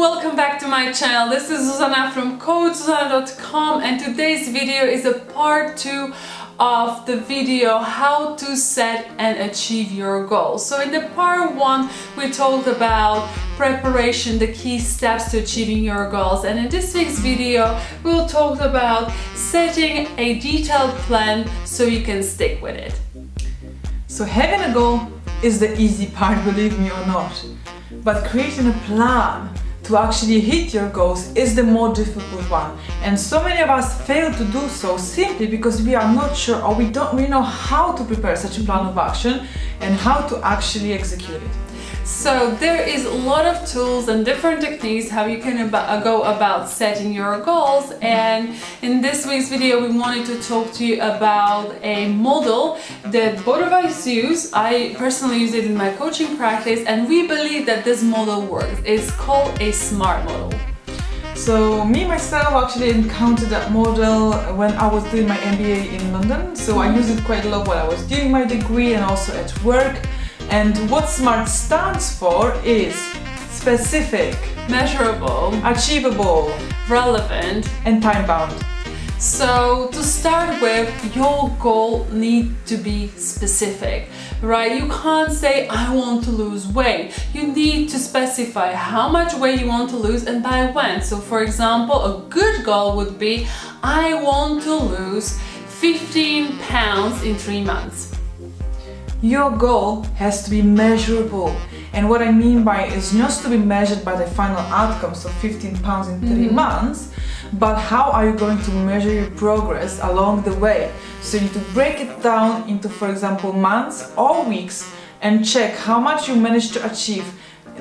welcome back to my channel. This is Zuzana from coachzuzana.com, and today's video is a part 2 of the video how to set and achieve your goals. So in the part 1 we talked about preparation, the key steps to achieving your goals, and in this week's video we'll talk about setting a detailed plan so you can stick with it. So having a goal is the easy part, believe me or not, but creating a plan to actually hit your goals is the more difficult one, and so many of us fail to do so simply because we are not sure, or we don't really know how to prepare such a plan of action and how to actually execute it. So there is a lot of tools and different techniques how you can go about setting your goals, and in this week's video we wanted to talk to you about a model that both of us use. I personally use it in my coaching practice, and we believe that this model works. It's called a S.M.A.R.T model. So me myself actually encountered that model when I was doing my MBA in London, so I used it quite a lot while I was doing my degree and also at work. And what S.M.A.R.T stands for is specific, measurable, achievable, relevant, and time-bound. So to start with, your goal needs to be specific, right? You can't say, I want to lose weight. You need to specify how much weight you want to lose and by when. So for example, a good goal would be, I want to lose 15 pounds in 3 months. Your goal has to be measurable, and what I mean by it is not to be measured by the final outcome, so 15 pounds in 3 months, but how are you going to measure your progress along the way. So you need to break it down into, for example, months or weeks, and check how much you managed to achieve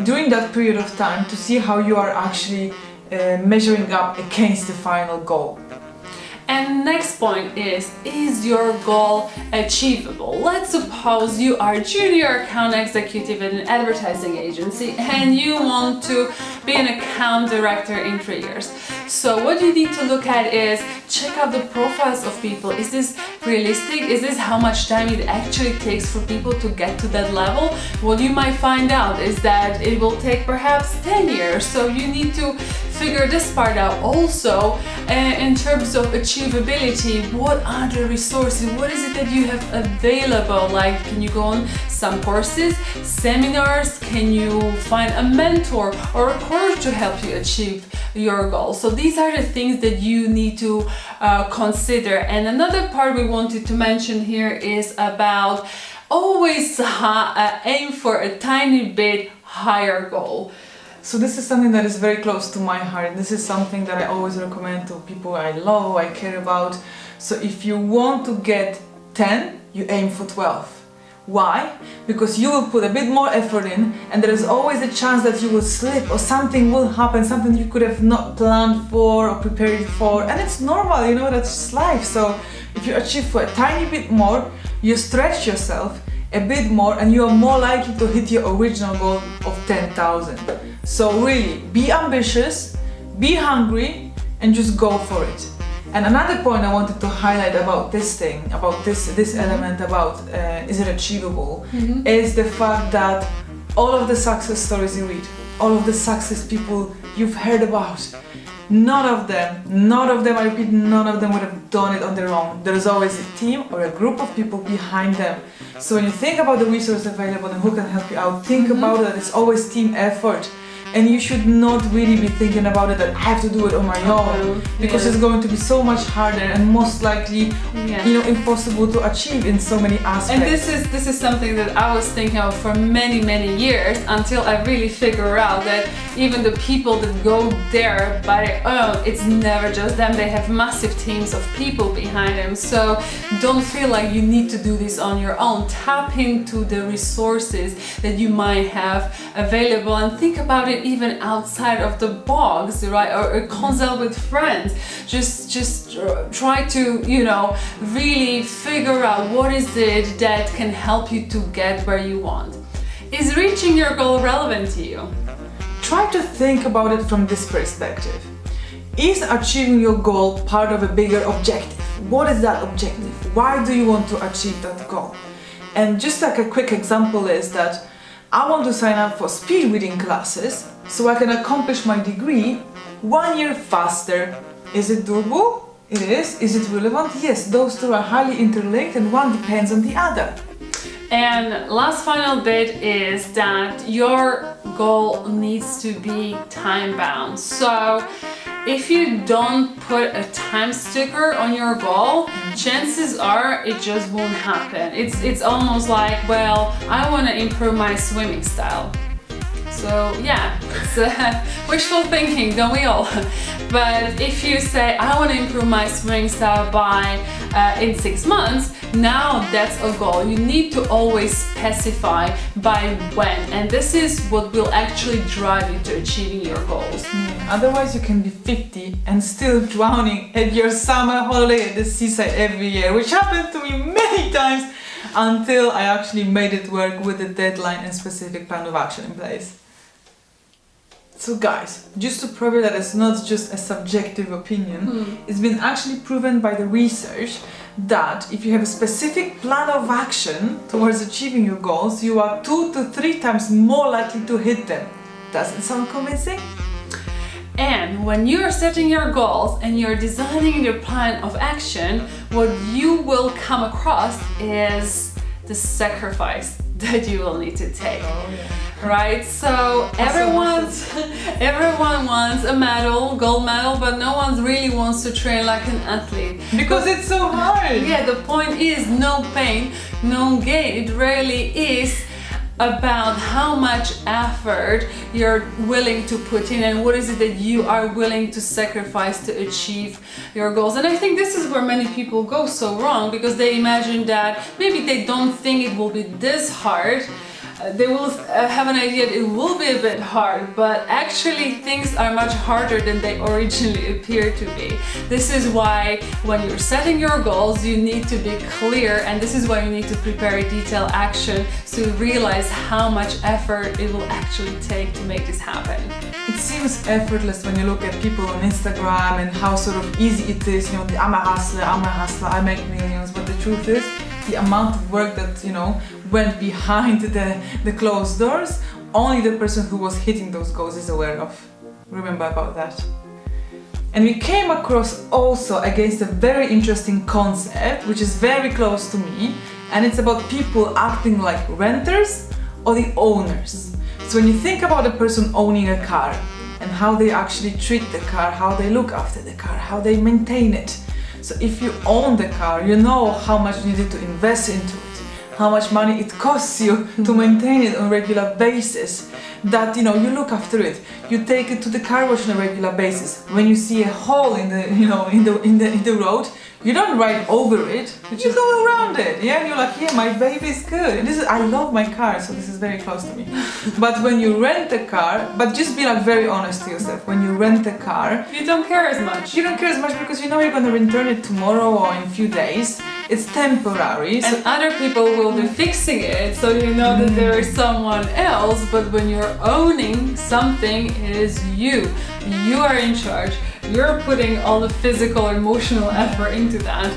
during that period of time to see how you are actually measuring up against the final goal. And next point is your goal achievable? Let's suppose you are a junior account executive at an advertising agency and you want to be an account director in 3 years. So what you need to look at is check out the profiles of people. Is this realistic? Is this how much time it actually takes for people to get to that level? What you might find out is that it will take perhaps 10 years. So you need to figure this part out. Also, in terms of achievability, what are the resources? What is it that you have available? Like, can you go on some courses, seminars? Can you find a mentor or a coach to help you achieve your goals? So these are the things that you need to consider. And another part we wanted to mention here is about always aim for a tiny bit higher goal. So this is something that is very close to my heart. This is something that I always recommend to people I love, I care about. So if you want to get 10, you aim for 12. Why? Because you will put a bit more effort in, and there is always a chance that you will slip or something will happen, something you could have not planned for or prepared for, and it's normal, you know, that's just life. So if you achieve for a tiny bit more, you stretch yourself a bit more and you are more likely to hit your original goal of 10,000. So really, be ambitious, be hungry, and just go for it. And another point I wanted to highlight about this thing, about this element about is it achievable, is the fact that all of the success stories you read, all of the success people you've heard about, none of them, I repeat, none of them would have done it on their own. There is always a team or a group of people behind them. So when you think about the resources available and who can help you out, think about that it's always team effort. And you should not really be thinking about it that I have to do it on my own, because it's going to be so much harder and most likely, you know, impossible to achieve in so many aspects. And this is something that I was thinking of for many years, until I really figure out that even the people that go there by their own, it's never just them. They have massive teams of people behind them. So don't feel like you need to do this on your own. Tap into the resources that you might have available and think about it even outside of the box, right? Or consult with friends. Just try to, you know, really figure out what is it that can help you to get where you want. Is reaching your goal relevant to you? Try to think about it from this perspective. Is achieving your goal part of a bigger objective? What is that objective? Why do you want to achieve that goal? And just like a quick example is that I want to sign up for speed reading classes so I can accomplish my degree 1 year faster. Is it doable? It is. Is it relevant? Yes, those two are highly interlinked and one depends on the other. And last final bit is that your goal needs to be time bound. So if you don't put a time sticker on your goal, chances are it just won't happen. It's almost like, well, I want to improve my swimming style. So yeah, it's wishful thinking, don't we all? But if you say, I want to improve my swimming style by in 6 months, now that's a goal. You need to always specify by when, and this is what will actually drive you to achieving your goals. Otherwise you can be 50 and still drowning at your summer holiday at the seaside every year, which happened to me many times until I actually made it work with a deadline and specific plan of action in place. So guys, just to prove that it's not just a subjective opinion, it's been actually proven by the research that if you have a specific plan of action towards achieving your goals, you are 2 to 3 times more likely to hit them. Does it sound convincing? And when you're setting your goals and you're designing your plan of action, what you will come across is the sacrifice that you will need to take. Oh, yeah. Right? So everyone wants a medal, gold medal, but no one really wants to train like an athlete. Because it's so hard! Yeah, the point is no pain, no gain. It really is about how much effort you're willing to put in and what is it that you are willing to sacrifice to achieve your goals. And I think this is where many people go so wrong, because they imagine that maybe they don't think it will be this hard. They will have an idea that it will be a bit hard, but actually things are much harder than they originally appear to be. This is why when you're setting your goals, you need to be clear, and this is why you need to prepare a detailed action to realize how much effort it will actually take to make this happen. It seems effortless when you look at people on Instagram and how sort of easy it is, you know, I'm a hustler, I make millions, but the truth is, the amount of work that, you know, went behind the closed doors, only the person who was hitting those goals is aware of. Remember about that. And we came across also against a very interesting concept, which is very close to me, and it's about people acting like renters or the owners. So when you think about a person owning a car and how they actually treat the car, how they look after the car, how they maintain it. So if you own the car, you know how much you need to invest into it, how much money it costs you to maintain it on a regular basis, that, you know, you look after it, you take it to the car wash on a regular basis. When you see a hole in the, you know, in the road, you don't ride over it, you go around it, yeah, and you're like, yeah, my baby's good. And this is, I love my car, so this is very close to me. But when you rent a car, but just be like very honest to yourself, when you rent a car, you don't care as much. You don't care as much because you know you're gonna return it tomorrow or in a few days. It's temporary. And other people will be fixing it, so you know that there is someone else, but when you're owning something, it is you. You are in charge. You're putting all the physical, emotional effort into that.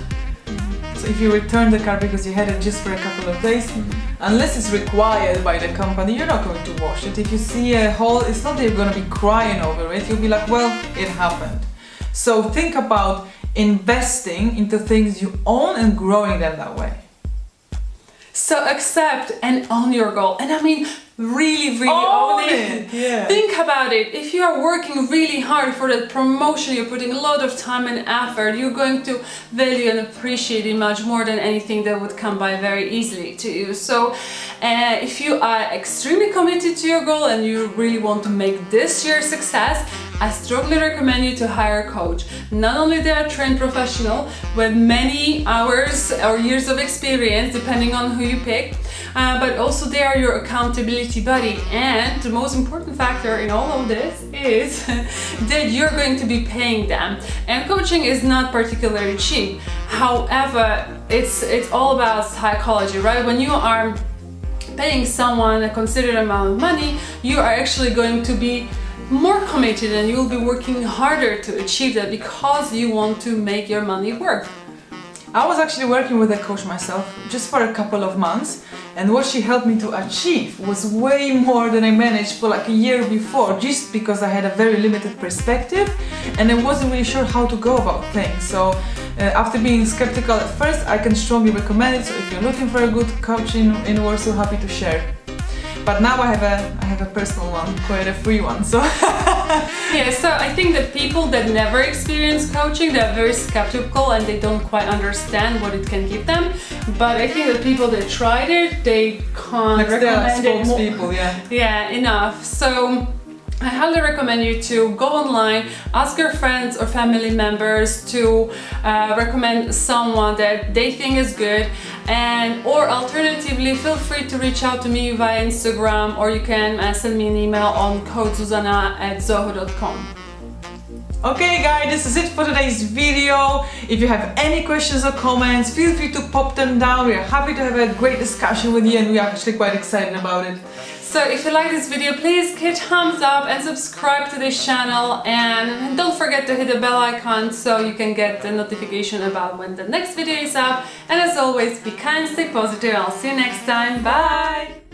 So if you return the car because you had it just for a couple of days, unless it's required by the company, you're not going to wash it. If you see a hole, it's not that you're going to be crying over it. You'll be like, well, it happened. So think about investing into things you own and growing them that way. So accept and own your goal. And I mean, really own it. Yeah. Think about it. If you are working really hard for that promotion, you're putting a lot of time and effort, you're going to value and appreciate it much more than anything that would come by very easily to you. So if you are extremely committed to your goal and you really want to make this your success, I strongly recommend you to hire a coach. Not only they are trained professional with many hours or years of experience, depending on who you pick, but also they are your accountability buddy. And the most important factor in all of this is that you're going to be paying them. And coaching is not particularly cheap. However, it's all about psychology, right? When you are paying someone a considered amount of money, you are actually going to be more committed and you'll be working harder to achieve that because you want to make your money work. I was actually working with a coach myself just for a couple of months, and what she helped me to achieve was way more than I managed for like a year before, just because I had a very limited perspective and I wasn't really sure how to go about things. So after being skeptical at first, I can strongly recommend it. So if you're looking for a good coach in Warsaw, happy to share. But now I have a personal one, quite a free one. So yeah, so I think that people that never experience coaching, they're very skeptical and they don't quite understand what it can give them. But I think that people that tried it, they can't recommend it more. People, yeah. Yeah, enough. So I highly recommend you to go online, ask your friends or family members to recommend someone that they think is good, and or alternatively feel free to reach out to me via Instagram, or you can send me an email on coachzuzana@zoho.com. Okay guys, this is it for today's video. If you have any questions or comments, feel free to pop them down. We are happy to have a great discussion with you and we are actually quite excited about it. So if you like this video, please hit thumbs up and subscribe to this channel, and don't forget to hit the bell icon so you can get the notification about when the next video is up. And as always, be kind, stay positive, and I'll see you next time. Bye!